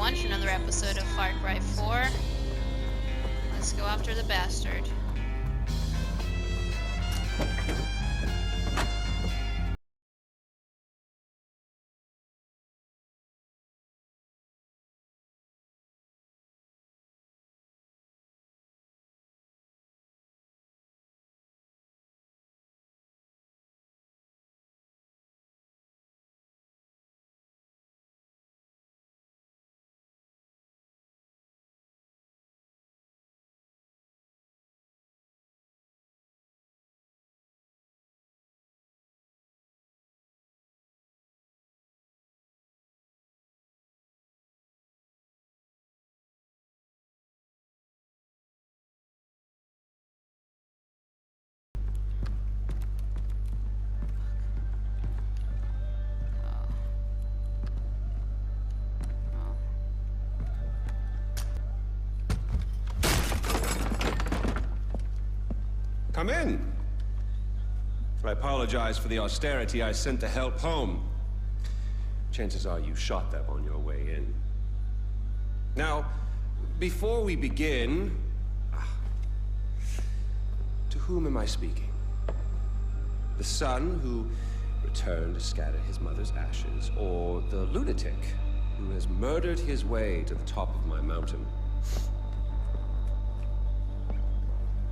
everyone, to another episode of Far Cry 4. Let's go after the bastard. Come in. I apologize for the austerity I sent to help home. Chances are you shot them on your way in. Now, before we begin... to whom am I speaking? The son who returned to scatter his mother's ashes, or the lunatic who has murdered his way to the top of my mountain?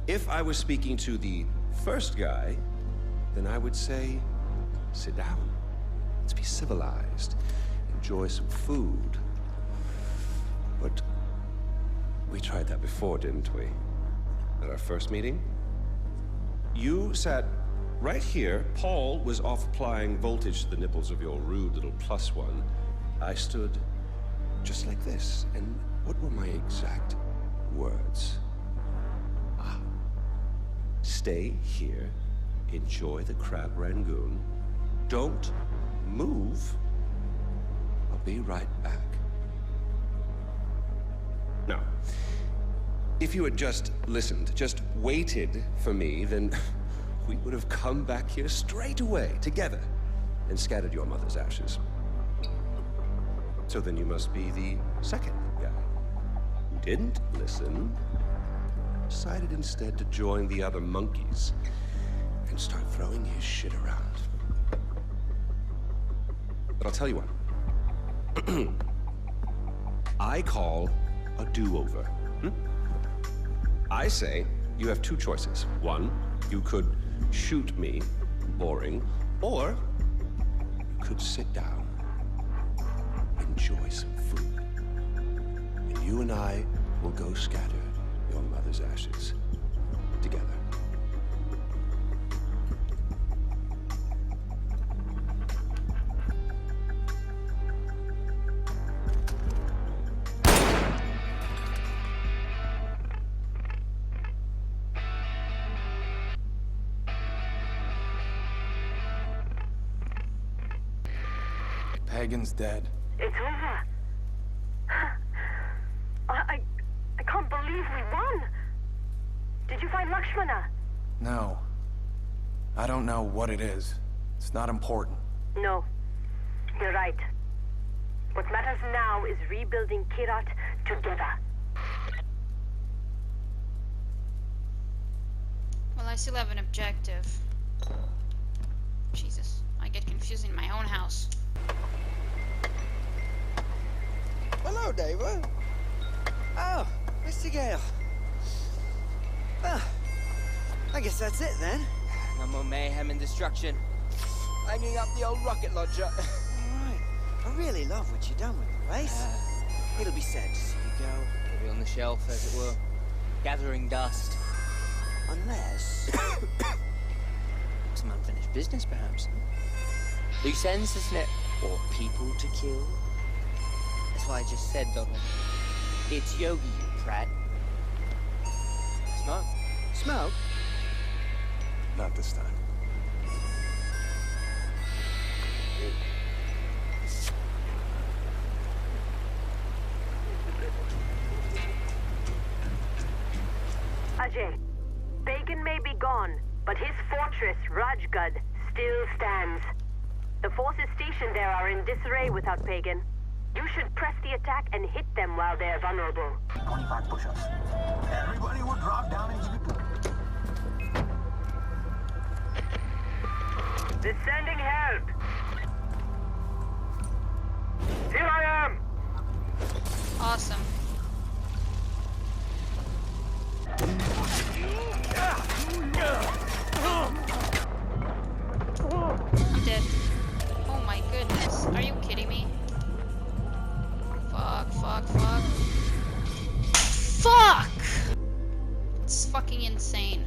If I was speaking to the first guy, then I would say, sit down. Let's be civilized. Enjoy some food. But we tried that before, didn't we? At our first meeting? You sat right here. Paul was off applying voltage to the nipples of your rude little plus one. I stood just like this. And what were my exact words? Stay here, enjoy the crab rangoon, don't move, I'll be right back. Now, if you had just listened, just waited for me, then we would have come back here straight away, together, and scattered your mother's ashes. So then you must be the second guy who didn't listen, decided instead to join the other monkeys and start throwing his shit around. But I'll tell you what. I call a do-over. I say you have two choices. One, you could shoot me, boring, or you could sit down, enjoy some food, and you and I will go scatter your mother's ashes together. Pagan's dead. It's over. I can't believe we won. Did you find Lukshmana? No. I don't know what it is. It's not important. No. You're right. What matters now is rebuilding Kirat together. Well, I still have an objective. Jesus, I get confused in my own house. Hello, David. Oh, Mr. Ghale. Well, I guess that's it then. No more mayhem and destruction. Hanging up the old rocket launcher. Alright. I really love what you've done with the place. It'll be sad to see you go. It'll be on the shelf, as it were. Gathering dust. Unless... Some unfinished business, perhaps. Loose ends, isn't it? Or people to kill. That's what I just said, Donald. It's Yogi, you prat. Smoke? Smoke? Not this time. Ajay, Pagan may be gone, but his fortress, Rajgad, still stands. The forces stationed there are in disarray without Pagan. You should press the attack and hit them while they're vulnerable. 25 push-ups. Everybody will drop down and give you... Descending help! Here I am! Awesome. I'm dead. Oh my goodness. Are you kidding me? Fuck, fuck, fuck. Fuck! It's fucking insane.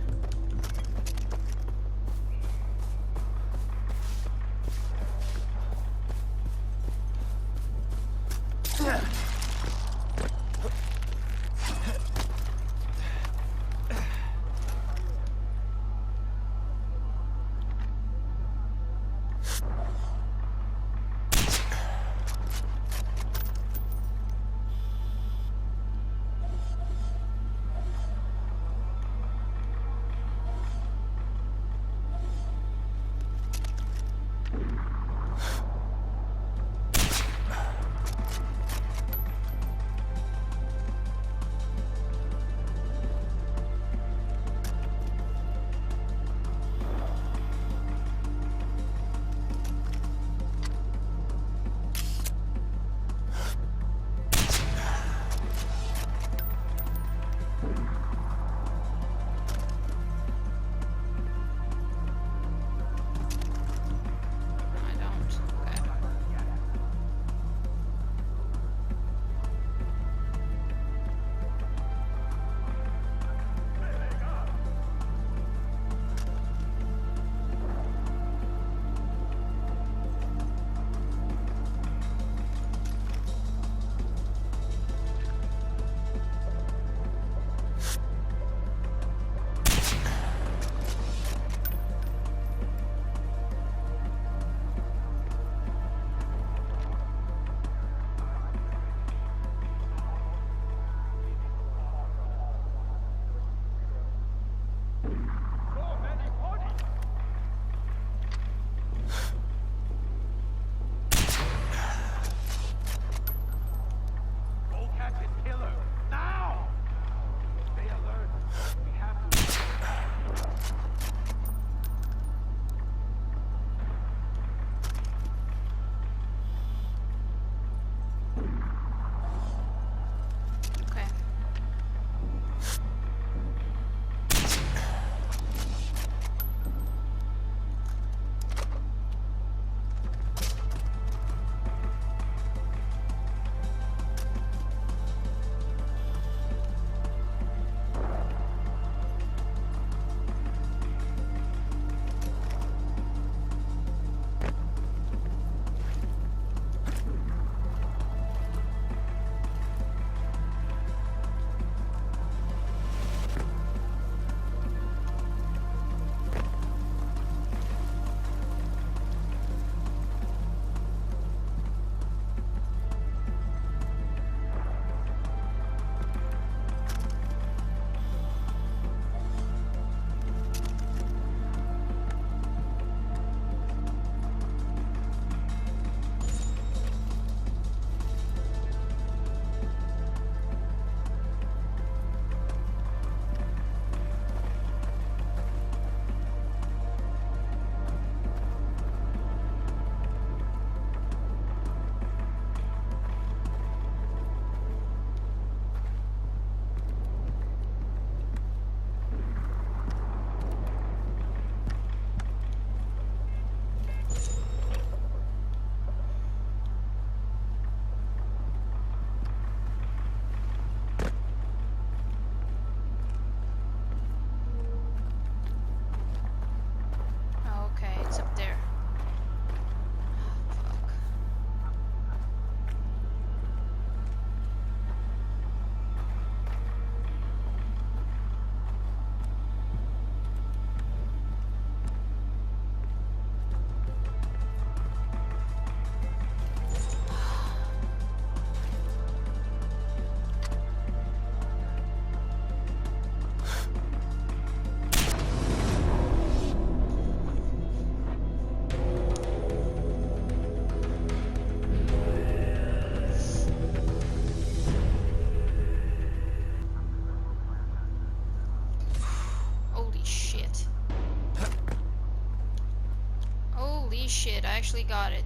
actually got it.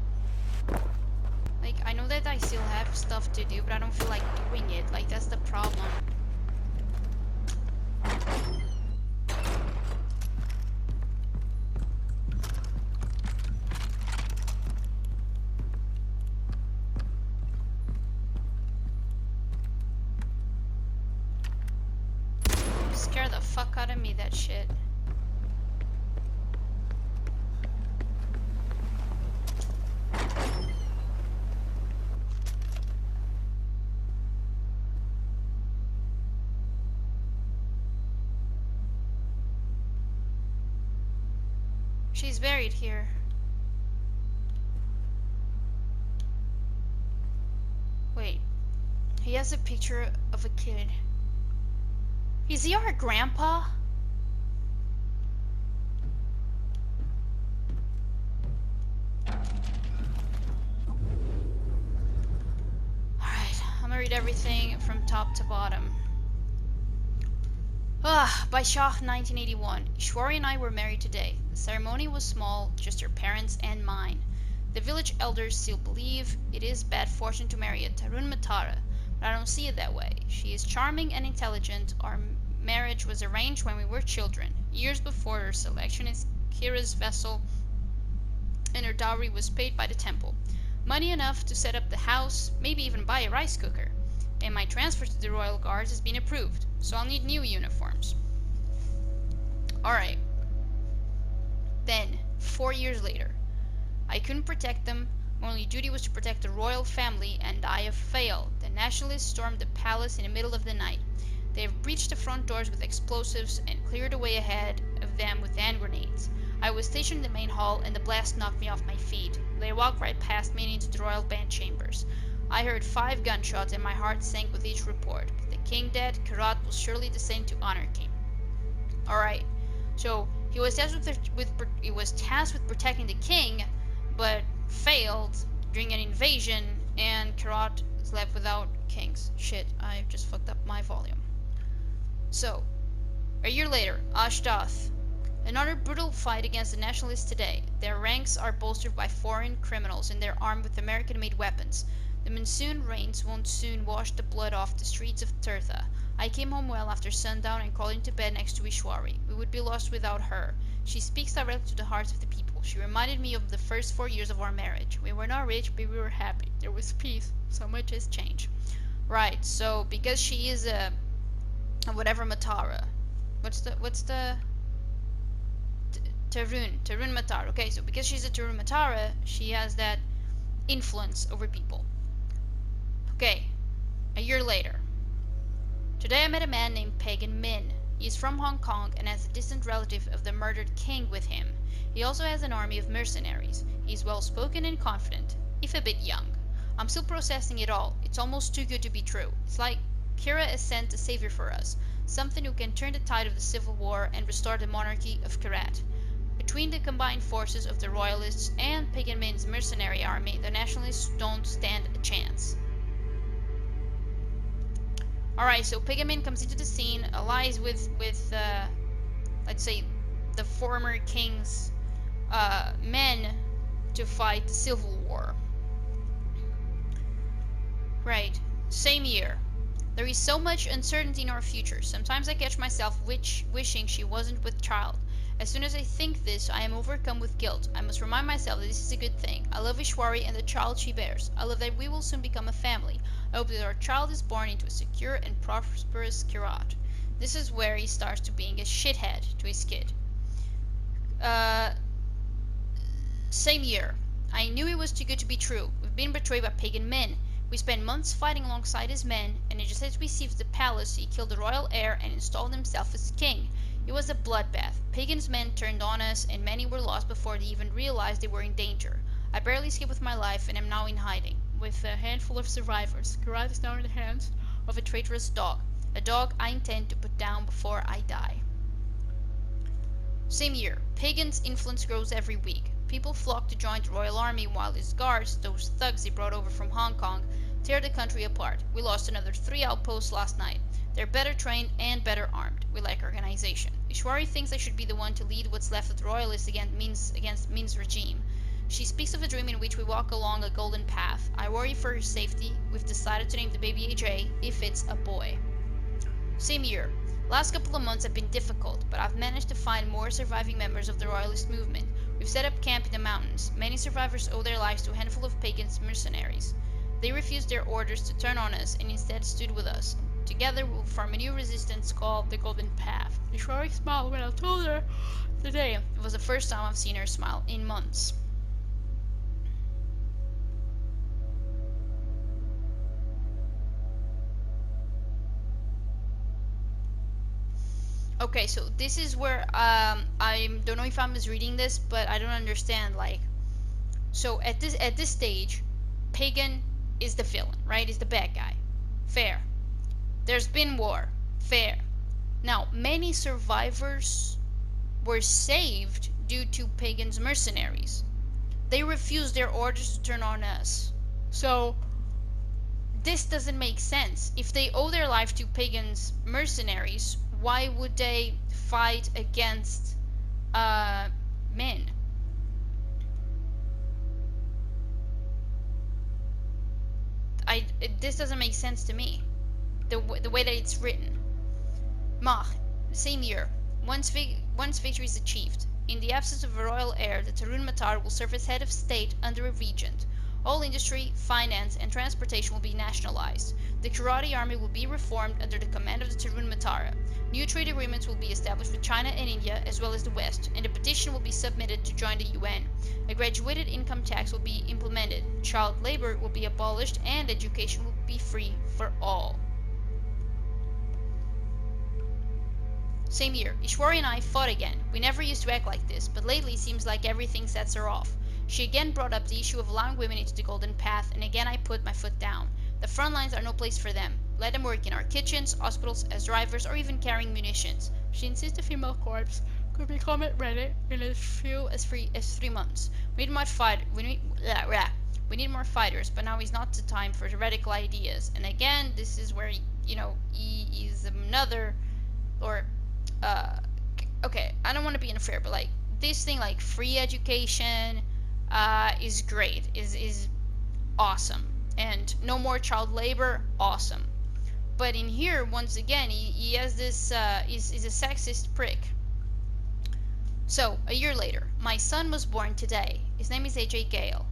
Like, I know that I still have stuff to do, but I don't feel like doing it. Like, that's the problem. Scare the fuck out of me, that shit. She's buried here. Wait. He has a picture of a kid. Is he our grandpa? Alright, I'm gonna read everything from top to bottom. By Shah, 1981. Ishwari and I were married today. The ceremony was small, just her parents and mine. The village elders still believe it is bad fortune to marry a Tarun Matara, but I don't see it that way. She is charming and intelligent. Our marriage was arranged when we were children, years before her selection as Kira's vessel, and her dowry was paid by the temple. Money enough to set up the house, maybe even buy a rice cooker. And my transfer to the Royal Guards has been approved, so I'll need new uniforms. Alright. Then, 4 years later, I couldn't protect them. My only duty was to protect the royal family, and I have failed. The nationalists stormed the palace in the middle of the night. They have breached the front doors with explosives and cleared the way ahead of them with hand grenades. I was stationed in the main hall, and the blast knocked me off my feet. They walked right past me into the royal band chambers. I heard 5 gunshots, and my heart sank with each report. With the king dead, Karat will surely descend to anarchy. Alright, so he was tasked with protecting the king, but failed during an invasion, and Karat is left without kings. Shit, I just fucked up my volume. So, a year later, Ashtath. Another brutal fight against the nationalists today. Their ranks are bolstered by foreign criminals, and they're armed with American-made weapons. The monsoon rains won't soon wash the blood off the streets of Tirtha. I came home well after sundown and crawled into bed next to Ishwari. We would be lost without her. She speaks directly to the hearts of the people. She reminded me of the first 4 years of our marriage. We were not rich, but we were happy. There was peace. So much has changed. Right, so because she is a whatever Matara. What's the Tarun Matara. Okay, so because she's a Tarun Matara, she has that influence over people. Okay, a year later. Today I met a man named Pagan Min. He is from Hong Kong and has a distant relative of the murdered king with him. He also has an army of mercenaries. He is well spoken and confident, if a bit young. I'm still processing it all. It's almost too good to be true. It's like Kira has sent a savior for us, something who can turn the tide of the civil war and restore the monarchy of Karat. Between the combined forces of the royalists and Pagan Min's mercenary army, the nationalists don't stand a chance. Alright, so Pagan Min comes into the scene, allies with let's say, the former king's men to fight the civil war. Right, same year. There is so much uncertainty in our future. Sometimes I catch myself wishing she wasn't with child. As soon as I think this, I am overcome with guilt. I must remind myself that this is a good thing. I love Ishwari and the child she bears. I love that we will soon become a family. I hope that our child is born into a secure and prosperous Kirat. This is where he starts to being a shithead to his kid. Same year. I knew it was too good to be true. We've been betrayed by Pagan Min. We spent months fighting alongside his men, and just as we seized the palace, he killed the royal heir and installed himself as king. It was a bloodbath. Pagan's men turned on us, and many were lost before they even realized they were in danger. I barely escaped with my life, and am now in hiding. With a handful of survivors, Karat is now in the hands of a traitorous dog. A dog I intend to put down before I die. Same year. Pagan's influence grows every week. People flock to join the royal army while his guards, those thugs he brought over from Hong Kong, tear the country apart. We lost another 3 outposts last night. They're better trained and better armed. We lack organization. Ishwari thinks I should be the one to lead what's left of the royalists against Min's regime. She speaks of a dream in which we walk along a golden path. I worry for her safety. We've decided to name the baby Ajay if it's a boy. Same year. Last couple of months have been difficult, but I've managed to find more surviving members of the royalist movement. We've set up camp in the mountains. Many survivors owe their lives to a handful of pagans mercenaries. They refused their orders to turn on us and instead stood with us. Together we'll form a new resistance called the Golden Path. Ishwari smiled when I told her today. It was the first time I've seen her smile in months. Okay, so this is where I don't know if I'm misreading this, but I don't understand. Like, so at this stage, Pagan is the villain, right? Is the bad guy. Fair. There's been war. Fair. Now, many survivors were saved due to Pagan's mercenaries. They refused their orders to turn on us. So this doesn't make sense. If they owe their life to Pagan's mercenaries, why would they fight against Min? This doesn't make sense to me. The way that it's written. Mah, same year. Once victory is achieved, in the absence of a royal heir, the Tarun Matar will serve as head of state under a regent. All industry, finance, and transportation will be nationalized. The Kirati army will be reformed under the command of the Tarun Matara. New trade agreements will be established with China and India, as well as the West, and a petition will be submitted to join the UN. A graduated income tax will be implemented, child labor will be abolished, and education will be free for all. Same year, Ishwari and I fought again. We never used to act like this, but lately it seems like everything sets her off. She again brought up the issue of allowing women into the Golden Path, and again I put my foot down. The front lines are no place for them. Let them work in our kitchens, hospitals, as drivers, or even carrying munitions. She insists the female corps could become ready in as few as 3 months. We need more fighters, but now is not the time for the radical ideas. And again, this is where, he is another, or okay, I don't want to be unfair, but like this thing, like free education, is great, is awesome, and no more child labor, awesome. But in here, once again, he has this is a sexist prick. So a year later, my son was born today. His name is Ajay Ghale.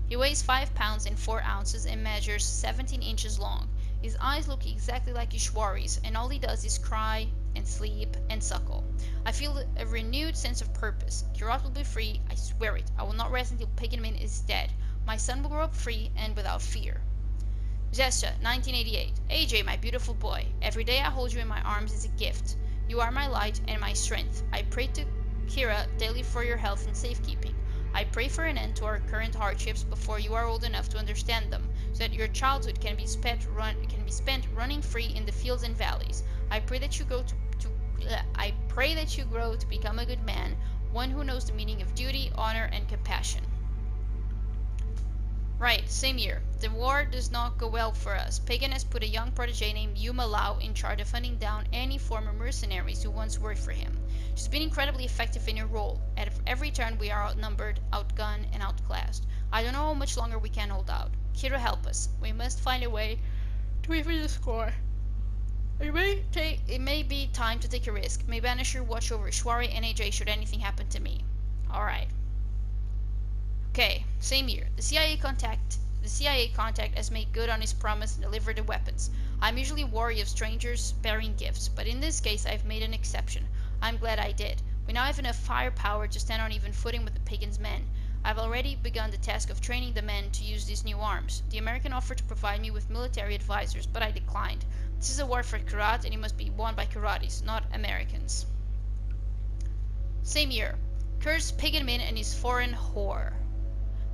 He weighs 5 pounds and 4 ounces and measures 17 inches long. His eyes look exactly like Ishwari's, and all he does is cry and sleep and suckle. I feel a renewed sense of purpose. Kirat will be free, I swear it. I will not rest until Pagan Min is dead. My son will grow up free and without fear. Zesta, 1988. Ajay, my beautiful boy. Every day I hold you in my arms is a gift. You are my light and my strength. I pray to Kira daily for your health and safekeeping. I pray for an end to our current hardships before you are old enough to understand them, so that your childhood can be spent running free in the fields and valleys. I pray that you grow to become a good man, one who knows the meaning of duty, honor, and compassion. Right, same year. The war does not go well for us. Pagan has put a young protege named Yuma Lau in charge of hunting down any former mercenaries who once worked for him. She's been incredibly effective in her role. At every turn we are outnumbered, outgunned, and outclassed. I don't know how much longer we can hold out. Kira, help us. We must find a way to even the score. It may be time to take a risk. May Banisher watch over Ishwari and Ajay should anything happen to me. Alright. Okay, same year. The CIA contact has made good on his promise and delivered the weapons. I'm usually wary of strangers bearing gifts, but in this case I've made an exception. I'm glad I did. We now have enough firepower to stand on even footing with the Pagan's men. I've already begun the task of training the men to use these new arms. The American offered to provide me with military advisors, but I declined. This is a war for Karat, and it must be won by Karatis, not Americans. Same year. Curse Pagan Min and his foreign whore.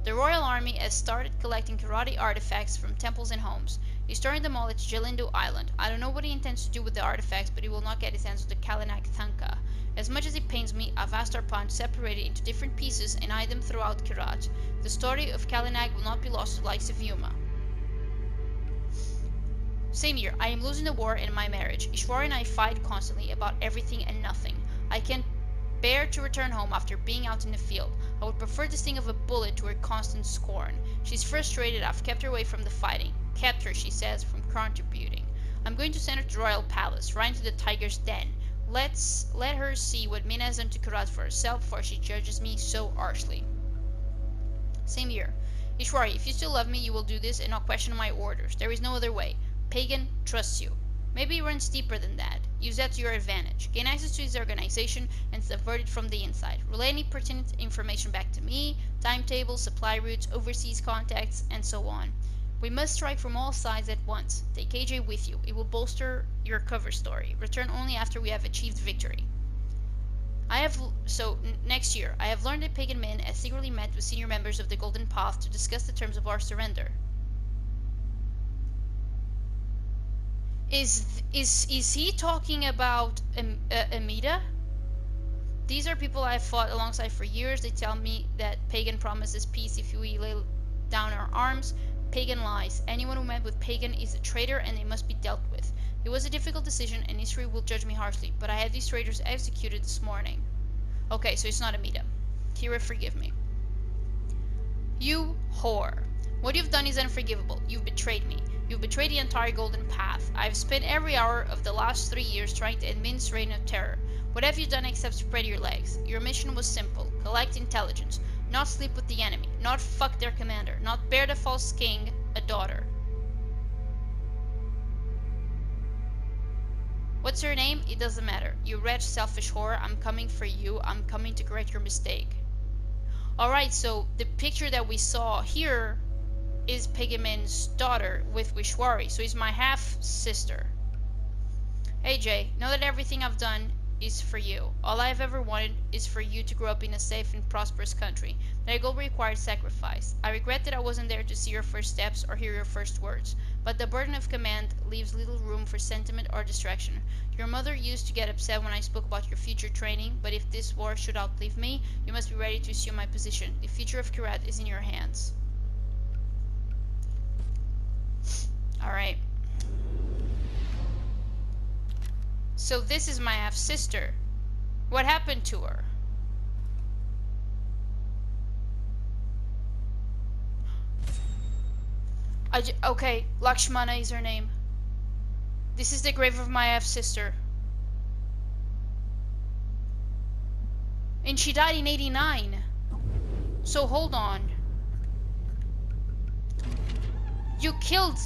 The Royal Army has started collecting Karate artifacts from temples and homes. He's storing them all at Jelindu Island. I don't know what he intends to do with the artifacts, but he will not get his hands on the Kalinak Thanka. As much as it pains me, I've asked our pawn to separate it into different pieces and hide them throughout Kirat. The story of Kalinak will not be lost to the likes of Yuma. Same year, I am losing the war in my marriage. Ishwari and I fight constantly about everything and nothing. I can't bear to return home after being out in the field. I would prefer the sting of a bullet to her constant scorn. She's frustrated I've kept her away from the fighting. Kept her, she says, from contributing. I'm going to send her to the royal palace, right into the tiger's den. Let her see what Mina has done to Karat for herself before she judges me so harshly. Same here. Ishwari, if you still love me, you will do this and not question my orders. There is no other way. Pagan trusts you. Maybe he runs deeper than that. Use that to your advantage. Gain access to his organization and subvert it from the inside. Relay any pertinent information back to me, timetables, supply routes, overseas contacts, and so on. We must strike from all sides at once. Take AJ with you. It will bolster your cover story. Return only after we have achieved victory. Next year, I have learned that Pagan Min has secretly met with senior members of the Golden Path to discuss the terms of our surrender. Is he talking about Amida? These are people I've fought alongside for years. They tell me that Pagan promises peace if we lay down our arms. Pagan lies. Anyone who met with Pagan is a traitor and they must be dealt with. It was a difficult decision and history will judge me harshly, but I had these traitors executed this morning. Okay, so it's not Amida. Kira, forgive me. You whore. What you've done is unforgivable. You've betrayed me. You've betrayed the entire Golden Path. I've spent every hour of the last 3 years trying to administer reign of terror. What have you done except spread your legs? Your mission was simple. Collect intelligence. Not sleep with the enemy. Not fuck their commander. Not bear the false king a daughter. What's her name? It doesn't matter. You wretched, selfish whore. I'm coming for you. I'm coming to correct your mistake. Alright, so the picture that we saw here is Pagan Min's daughter with Wishwari. So he's my half-sister. Hey Jay, know that everything I've done is for you. All I've ever wanted is for you to grow up in a safe and prosperous country. That goal required sacrifice. I regret that I wasn't there to see your first steps or hear your first words, but the burden of command leaves little room for sentiment or distraction. Your mother used to get upset when I spoke about your future training, but if this war should outlive me, you must be ready to assume my position. The future of Kirat is in your hands. Alright. So this is my half-sister. What happened to her? Okay, Lukshmana is her name. This is the grave of my half-sister. And she died in 89. So hold on. You killed...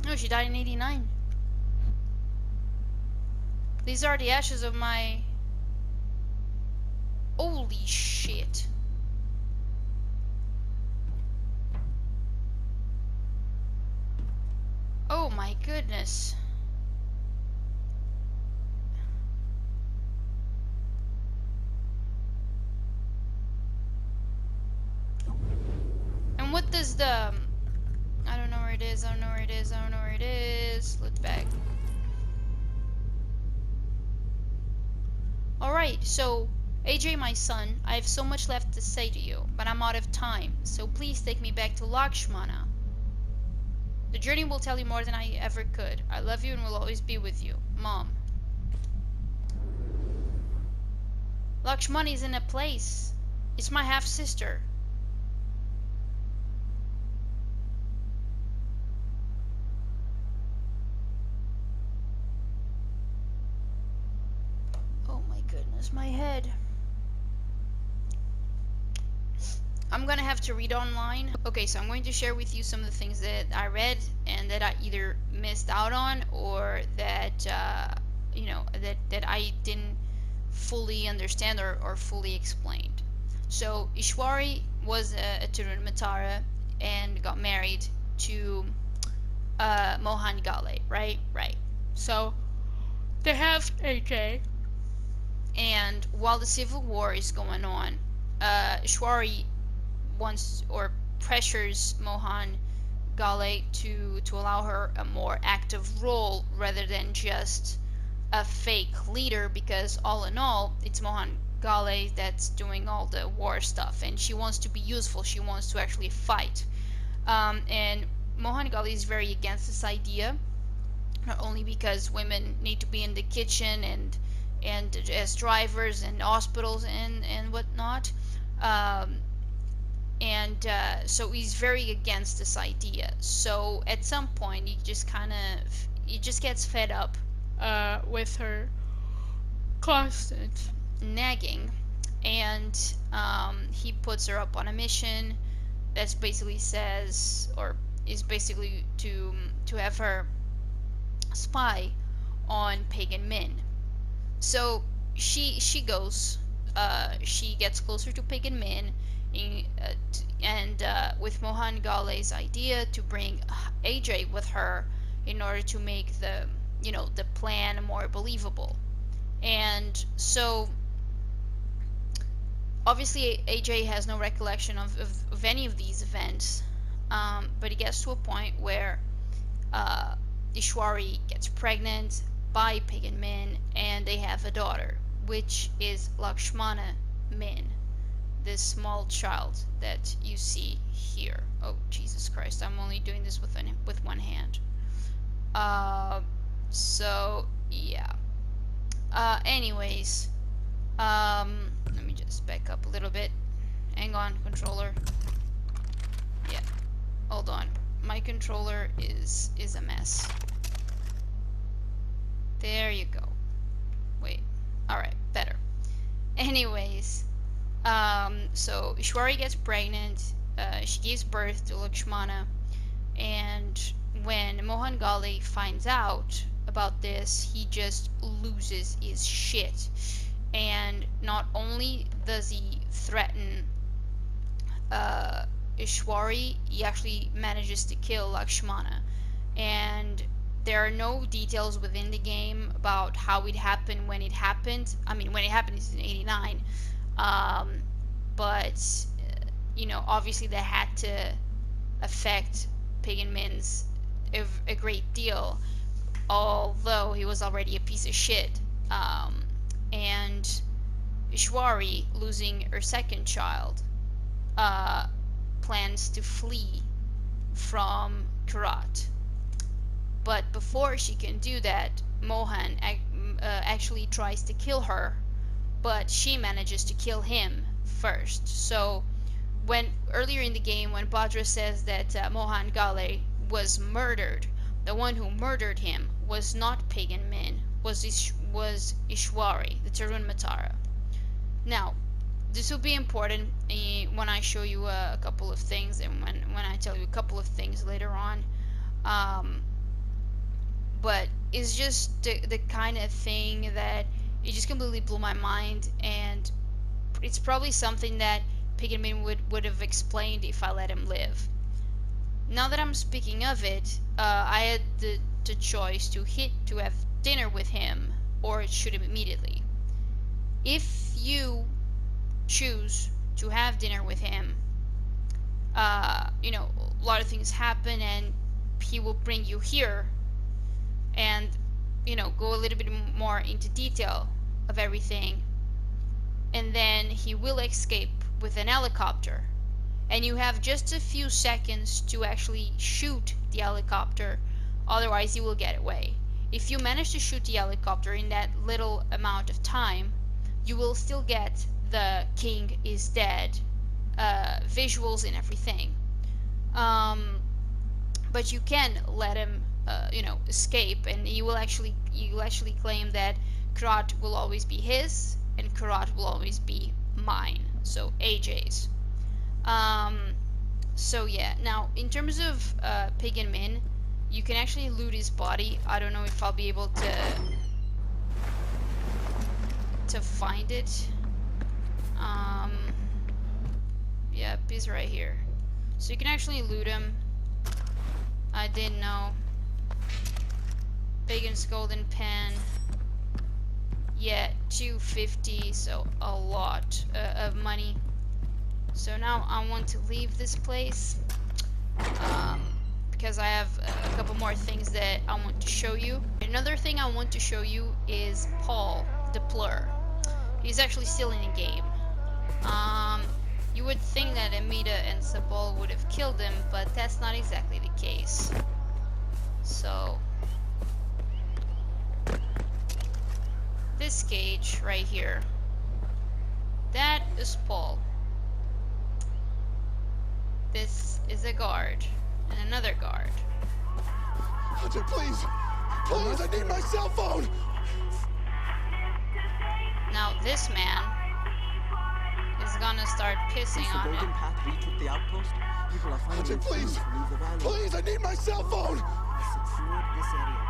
No, she died in 89. These are the ashes of my... Holy shit. Oh my goodness. And what does the... I don't know where it is, I don't know where it is, I don't know where it is. Look back. Alright, so AJ, my son, I have so much left to say to you, but I'm out of time, so please take me back to Lakshmana. The journey will tell you more than I ever could. I love you and will always be with you. Mom. Lakshmana is in a place. It's my half-sister. My head. I'm gonna have to read online. Okay, so I'm going to share with you some of the things that I read and that I either missed out on or that you know, that I didn't fully understand or fully explained. So Ishwari was a Tarun Matara and got married to Mohan Ghale, right? Right. So they have AJ. And while the civil war is going on, Ishwari wants or pressures Mohan Ghale to allow her a more active role rather than just a fake leader, because all in all, it's Mohan Ghale that's doing all the war stuff, and she wants to be useful. She wants to actually fight. And Mohan Ghale is very against this idea, not only because women need to be in the kitchen and as drivers and hospitals and whatnot, um, and so he's very against this idea. So at some point he just gets fed up with her constant nagging, and he puts her up on a mission that's basically says, or is basically to have her spy on Pagan Min. So she goes, she gets closer to Pagan Min, and with Mohan Ghale's idea to bring Ajay with her in order to make the plan more believable. And so obviously Ajay has no recollection of any of these events, but he gets to a point where Ishwari gets pregnant by Pagan Min, and they have a daughter, which is Lukshmana Min, this small child that you see here. Oh, Jesus Christ, I'm only doing this with one hand. So yeah. Anyways, let me just back up a little bit. Hang on, controller. Yeah, hold on. My controller is a mess. There you go. Wait. Alright, better. Anyways, so Ishwari gets pregnant. She gives birth to Lukshmana, and when Mohan Ghale finds out about this, he just loses his shit. And not only does he threaten Ishwari, he actually manages to kill Lakshmana. And there are no details within the game about how it happened, when it happened. I mean, when it happened is in '89, but obviously that had to affect Pagan Min's a great deal, although he was already a piece of shit. And Ishwari, losing her second child, plans to flee from Karat. But before she can do that, Mohan actually tries to kill her, but she manages to kill him first. So earlier in the game, when Bhadra says that Mohan Ghale was murdered, the one who murdered him was not Pagan Min, was Ishwari, the Tarun Matara. Now, this will be important when I show you a couple of things, and when I tell you a couple of things later on. But it's just the kind of thing that it just completely blew my mind, and it's probably something that Pagan Min would have explained if I let him live. Now that I'm speaking of it, I had the choice to have dinner with him or shoot him immediately. If you choose to have dinner with him, a lot of things happen, and he will bring you here and go a little bit more into detail of everything, and then he will escape with an helicopter, and you have just a few seconds to actually shoot the helicopter, otherwise he will get away. If you manage to shoot the helicopter in that little amount of time, you will still get the king is dead visuals and everything, but you can let him escape, and you will actually claim that Karat will always be his and Karat will always be mine, so Ajay's. So yeah, now in terms of Pagan Min, you can actually loot his body. I don't know if I'll be able to find it. Yep, he's right here. So you can actually loot him. I didn't know. Pagan's golden pen. Yeah, 250, so a lot of money. So now I want to leave this place because I have a couple more things that I want to show you. Another thing I want to show you is Paul the Plur. He's actually still in the game. You would think that Amita and Sabal would have killed him, but that's not exactly the case. So this cage right here, that is Paul. This is a guard and another guard. Ajay, please! Please, I need my cell phone! Now this man is gonna start pissing Since the on Golden it. Path retook the outpost, people are finding Ajay, please! clues to leave the valley. Please, I need my cell phone! Has secured this area.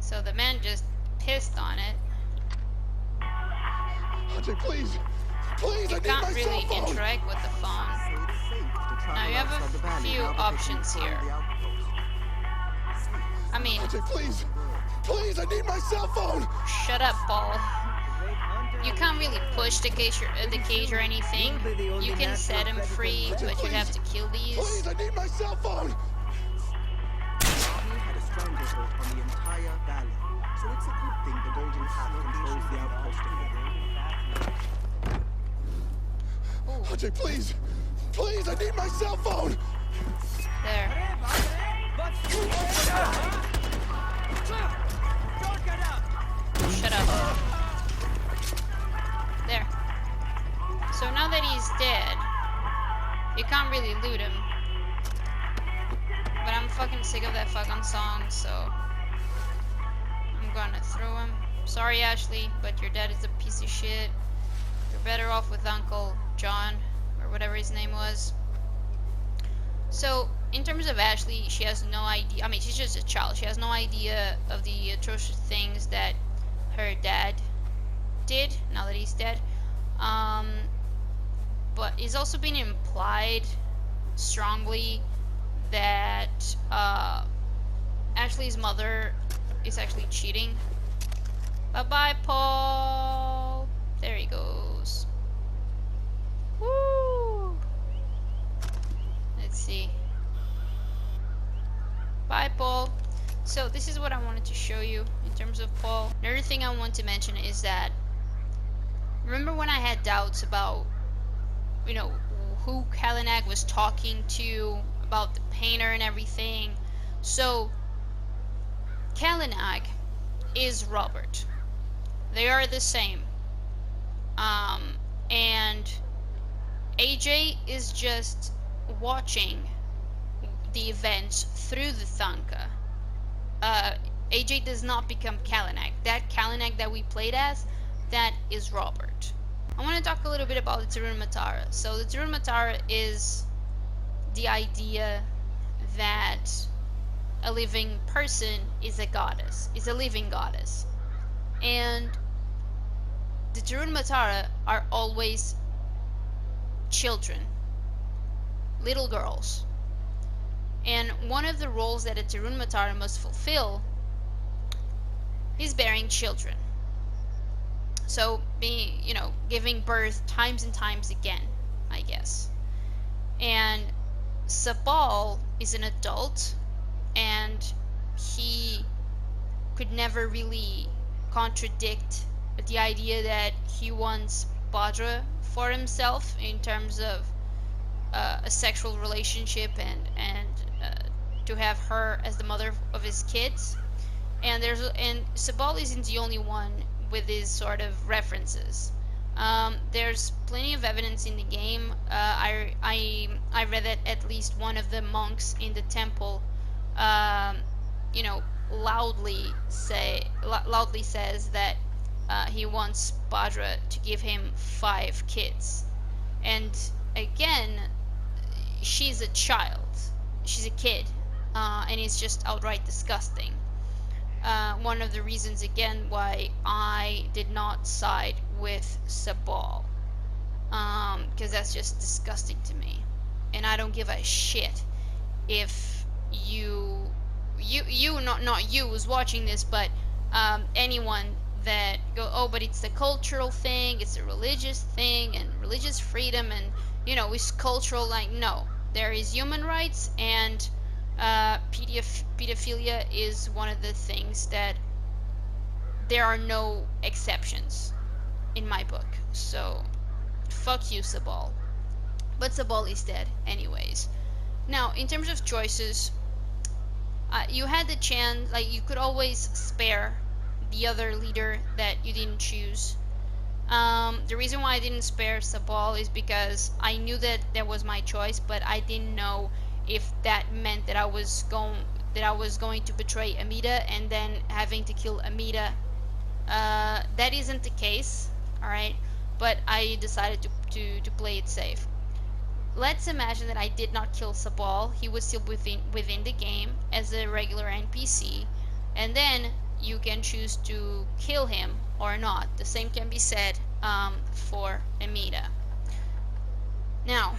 So the man just pissed on it. Ajay, please! Please, I need my Can't cell really phone! interact with the phone. So it's safe to travel Now you have outside the a valley few now that they've options confirmed here. the outpost. I mean, Ajay, please! Please, I need my cell phone! shut up, Paul. You can't really push the cage or anything. You can set him free, but you have to kill these. Please, I need my cell phone! He had a stranglehold on the entire valley, so it's a good thing the Golden Path controls the outpost again. Ajay, please! Please, I need my cell phone! There. Shut up. There. So now that he's dead, you can't really loot him. But I'm fucking sick of that fucking song, so I'm gonna throw him. Sorry, Ashley, but your dad is a piece of shit. You're better off with Uncle John, or whatever his name was. So, in terms of Ashley, she has no idea. I mean, she's just a child. She has no idea of the atrocious things that her dad did, now that he's dead. But it's also been implied strongly that Ashley's mother is actually cheating. Bye-bye, Paul. There he goes. Woo! Let's see. Bye, Paul. So this is what I wanted to show you in terms of Paul. Another thing I want to mention is that, remember when I had doubts about, you know, who Kalinag was talking to, about the painter and everything? So Kalinag is Robert. They are the same. And Ajay is just watching the events through the Thunka. Ajay does not become Kalinag. That Kalinag that we played as, that is Robert. I want to talk a little bit about the Tarun Matara. So the Tarun Matara is the idea that a living person is a goddess, is a living goddess. And the Tarun Matara are always children, little girls. And one of the roles that a Tarun Matara must fulfill is bearing children. So, giving birth times and times again, I guess. And Sabal is an adult, and he could never really contradict the idea that he wants Bhadra for himself in terms of a sexual relationship and to have her as the mother of his kids. And Sabal isn't the only one with these sort of references. There's plenty of evidence in the game. I read that at least one of the monks in the temple, loudly says that he wants Bhadra to give him 5 kids. And again, she's a child. She's a kid. And it's just outright disgusting. One of the reasons, again, why I did not side with Sabal. Because that's just disgusting to me. And I don't give a shit if you not you who's watching this, but anyone that go, oh, but it's a cultural thing, it's a religious thing, and religious freedom, and it's cultural. Like, no, there is human rights, and pedophilia is one of the things that there are no exceptions in my book. So fuck you, Sabal. But Sabal is dead anyways. Now, in terms of choices, you had the chance, like, you could always spare the other leader that you didn't choose. The reason why I didn't spare Sabal is because I knew that was my choice, but I didn't know if that meant that I was going to betray Amita and then having to kill Amita. That isn't the case, all right. But I decided to play it safe. Let's imagine that I did not kill Sabal. He was still within the game as a regular NPC, and then you can choose to kill him or not. The same can be said for Amita. Now,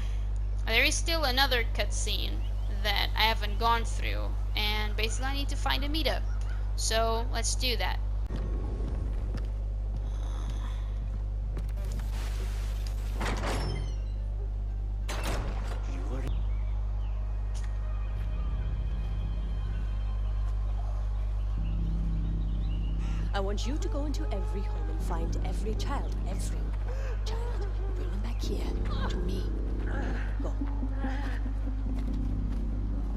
there is still another cutscene that I haven't gone through, and basically I need to find Amita. So let's do that. I want you to go into every home and find every child. Bring them back here to me. Go.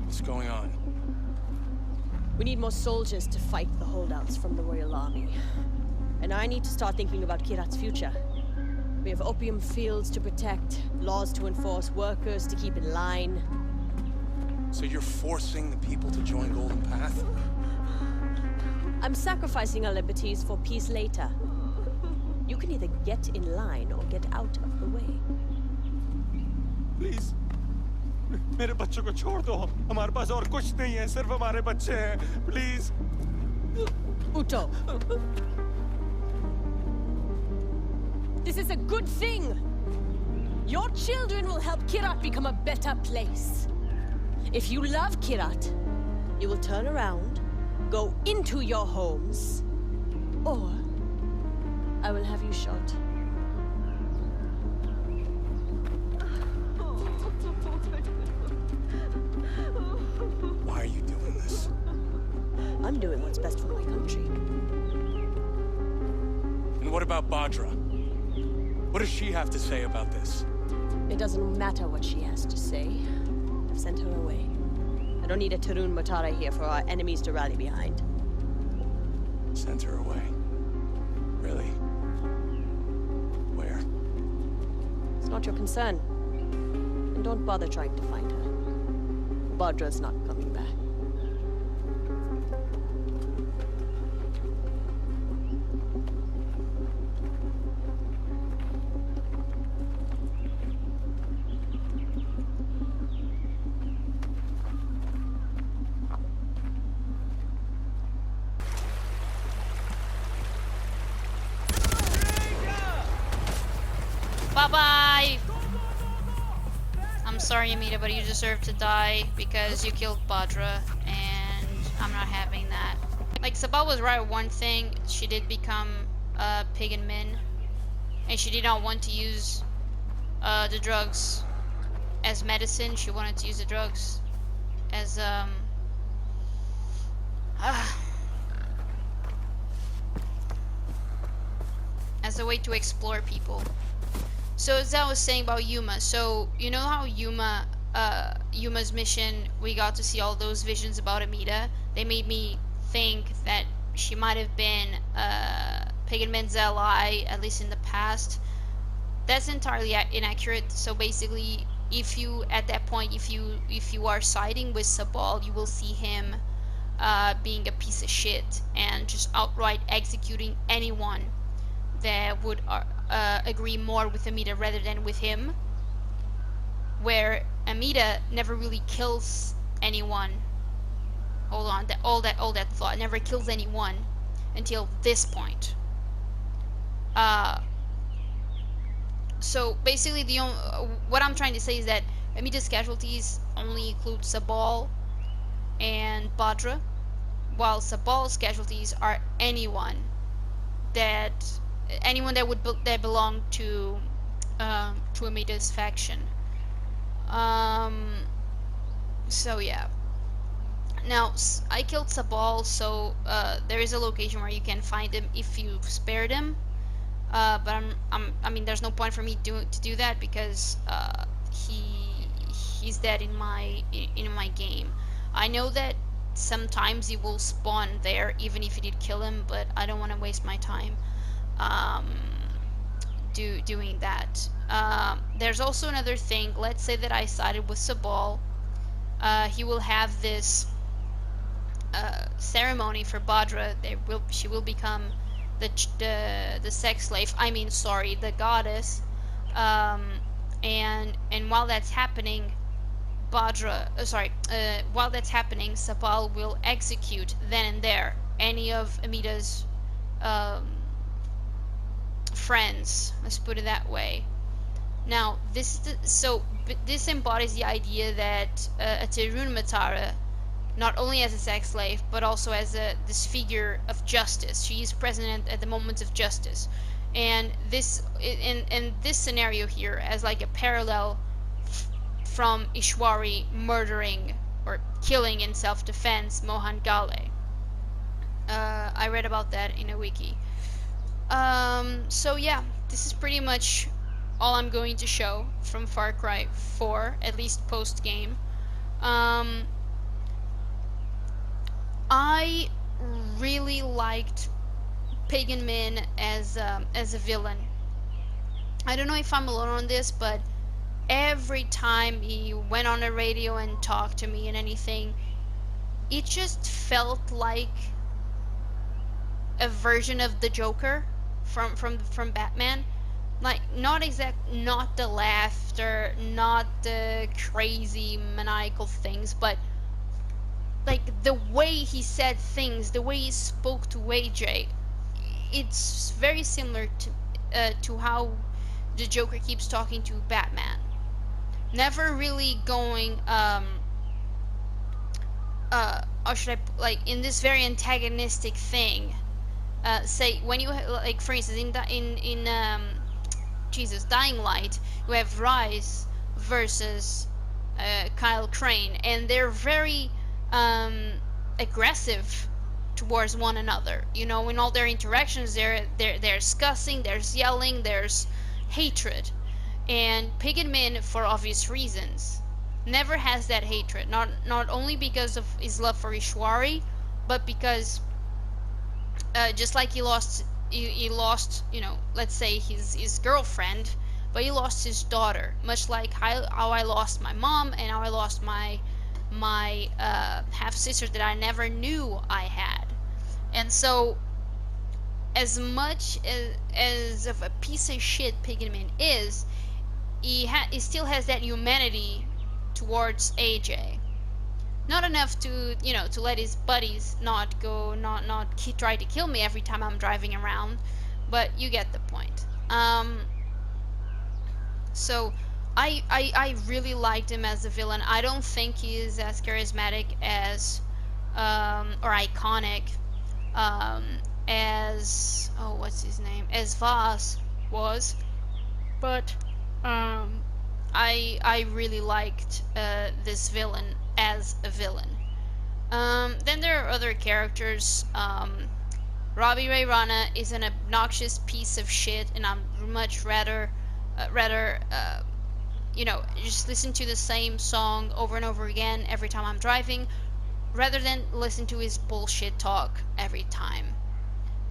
What's going on? We need more soldiers to fight the holdouts from the Royal Army. And I need to start thinking about Kirat's future. We have opium fields to protect, laws to enforce, workers to keep in line. So you're forcing the people to join Golden Path? I'm sacrificing our liberties for peace later. You can either get in line or get out of the way. Please. मेरे बच्चों को छोड़ दो. हमारे पास और कुछ नहीं है, सिर्फ हमारे बच्चे हैं. Please. Uto. This is a good thing. Your children will help Kirat become a better place. If you love Kirat, you will turn around, go into your homes, or I will have you shot. Why are you doing this? I'm doing what's best for my country. And what about Bhadra? What does she have to say about this? It doesn't matter what she has to say. I've sent her away. I don't need a Tarun Matara here for our enemies to rally behind. Sent her away. Really? Where? It's not your concern. And don't bother trying to find her. Bhadra's not coming back. Bye-bye! I'm sorry, Amita, but you deserve to die because you killed Bhadra, and I'm not having that. Like, Sabal was right one thing, she did become Pagan Min, and she did not want to use the drugs as medicine. She wanted to use the drugs as as a way to explore people. So as I was saying about Yuma, so you know how Yuma's mission, we got to see all those visions about Amita. They made me think that she might have been Pagan Min's ally, at least in the past. That's entirely inaccurate. So basically, if you at that point, if you are siding with Sabal, you will see him being a piece of shit and just outright executing anyone that would agree more with Amita rather than with him, where Amita never really kills anyone. Hold on, all that thought, never kills anyone until this point. So basically, what I'm trying to say is that Amita's casualties only include Sabal and Bhadra, while Sabal's casualties are anyone that belonged to Amita's faction. So yeah. Now I killed Sabal, so there is a location where you can find him if you spared him. But I mean, there's no point for me to do that because he's dead in my game. I know that sometimes he will spawn there even if you did kill him, but I don't want to waste my time doing that. There's also another thing. Let's say that I sided with Sabal. He will have this ceremony for Bhadra. She will become the sex slave. I mean, sorry, the goddess. And while that's happening, while that's happening, Sabal will execute then and there any of Amita's friends. Let's put it that way. Now, this embodies the idea that Terun Matara, not only as a sex slave, but also as this figure of justice. She is present at the moments of justice, and this in this scenario here as like a parallel from Ishwari murdering or killing in self-defense Mohan Ghale. I read about that in a wiki. So yeah, this is pretty much all I'm going to show from Far Cry 4, at least post-game. I really liked Pagan Min as a villain. I don't know if I'm alone on this, but every time he went on the radio and talked to me and anything, it just felt like a version of the Joker from Batman. Like, not the laughter, not the crazy maniacal things, but like the way he said things, the way he spoke to AJ, it's very similar to how the Joker keeps talking to Batman. Never really going how should I, like, in this very antagonistic thing. Say when you like, for instance, in Dying Light, you have Rise versus Kyle Crane, and they're very aggressive towards one another. You know, in all their interactions, they're discussing, there's yelling, there's hatred. And Pagan Min, for obvious reasons, never has that hatred. Not only because of his love for Ishwari, but because just like he lost, you know, let's say his girlfriend, but he lost his daughter. Much like how I lost my mom and how I lost my half sister that I never knew I had. And so, as much as of a piece of shit Pagan Min is, he still has that humanity towards AJ. Not enough to, you know, to let his buddies not try to kill me every time I'm driving around, but you get the point. So I really liked him as a villain. I don't think he is as charismatic as or iconic as, oh, what's his name, as Voss was, but I really liked this villain as a villain. Then there are other characters. Robbie Ray Rana is an obnoxious piece of shit, and I'm much rather you know, just listen to the same song over and over again every time I'm driving, rather than listen to his bullshit talk every time.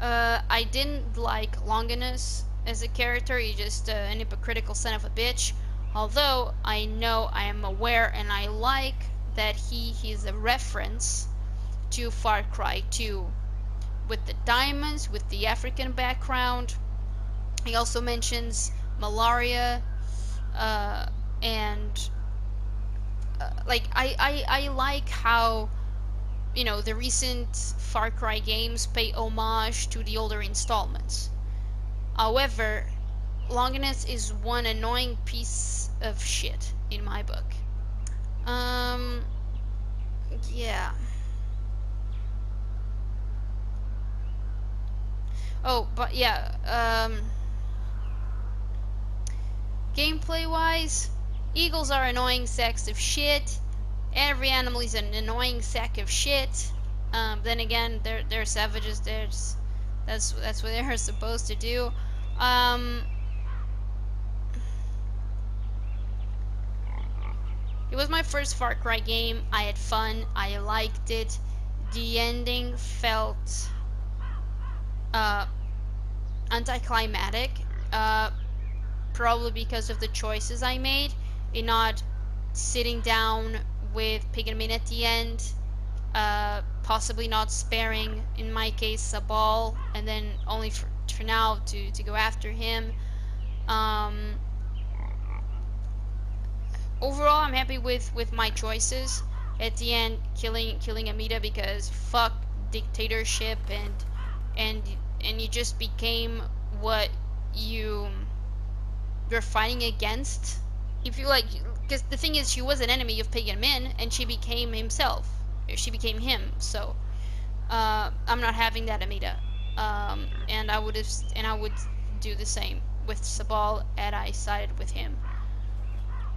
I didn't like Longinus as a character. He's just an hypocritical son of a bitch. Although I am aware, and I like that he is a reference to Far Cry 2 with the diamonds, with the African background. He also mentions malaria, and like I like how, you know, the recent Far Cry games pay homage to the older installments. However, Longinus is one annoying piece of shit in my book. Yeah. Oh, but yeah, gameplay wise, eagles are annoying sacks of shit. Every animal is an annoying sack of shit. Then again, they're savages. That's what they're supposed to do. Um, it was my first Far Cry game. I had fun. I liked it. The ending felt anticlimactic, probably because of the choices I made in not sitting down with Pagan Min at the end, possibly not sparing, in my case, a ball, and then only for now to go after him. Overall, I'm happy with my choices. At the end, killing Amida, because fuck dictatorship, and you just became what you're fighting against. If you like, because the thing is, she was an enemy of Pagan Min, and she became himself. She became him. So I'm not having that, Amida. And I would do the same with Sabal, and I sided with him.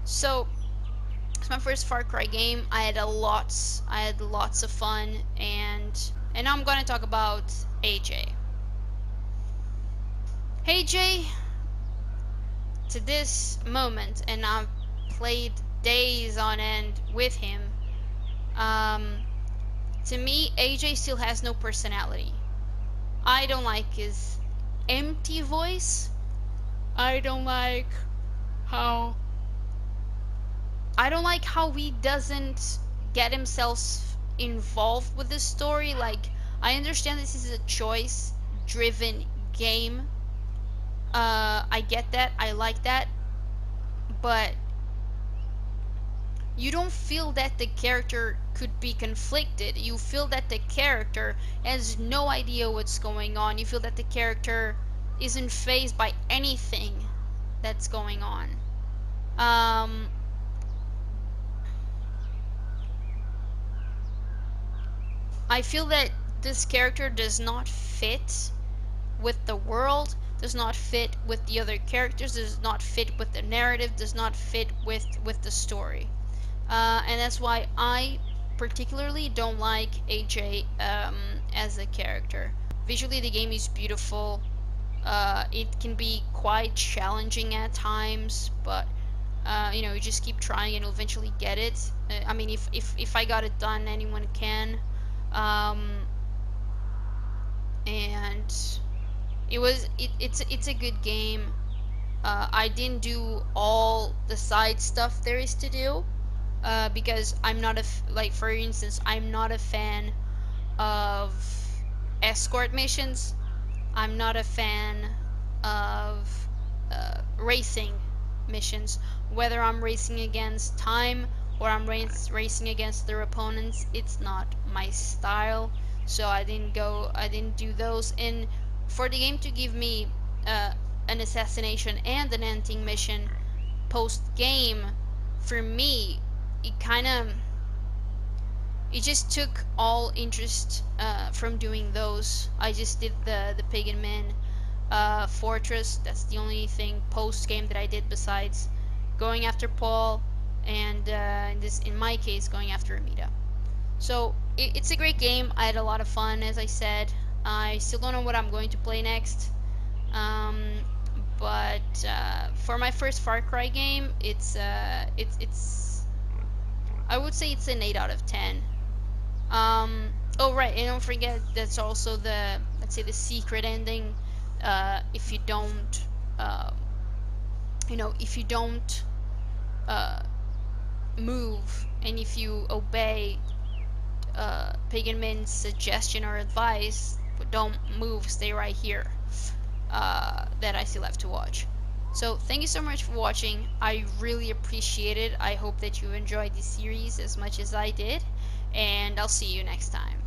So it's my first Far Cry game. I had lots of fun, and now I'm gonna talk about Ajay. Ajay, to this moment, and I've played days on end with him. To me, Ajay still has no personality. I don't like his empty voice. I don't like how he doesn't get himself involved with the story. Like, I understand this is a choice-driven game. I get that. I like that. But you don't feel that the character could be conflicted. You feel that the character has no idea what's going on. You feel that the character isn't fazed by anything that's going on. I feel that this character does not fit with the world, does not fit with the other characters, does not fit with the narrative, does not fit with the story. And that's why I particularly don't like Ajay as a character. Visually, the game is beautiful. It can be quite challenging at times, but you just keep trying and you'll eventually get it. I mean, if I got it done, anyone can. And it's a good game. I didn't do all the side stuff there is to do, because I'm not for instance, I'm not a fan of escort missions. I'm not a fan of racing missions. Whether I'm racing against time or I'm racing against their opponents, it's not my style. So I didn't do those. And for the game to give me an assassination and an ending mission post game, for me, it just took all interest from doing those. I just did the Pagan Min fortress. That's the only thing post game that I did besides going after Paul, and in my case, going after Amida. So it's a great game. I had a lot of fun, as I said. I still don't know what I'm going to play next, but for my first Far Cry game, it's I would say it's an 8 out of 10. Oh right, and don't forget that's also the, let's say, the secret ending. If you don't, if you don't move, and if you obey Pagan Min's suggestion or advice, but don't move, stay right here, that I still have to watch. So thank you so much for watching. I really appreciate it. I hope that you enjoyed this series as much as I did, and I'll see you next time.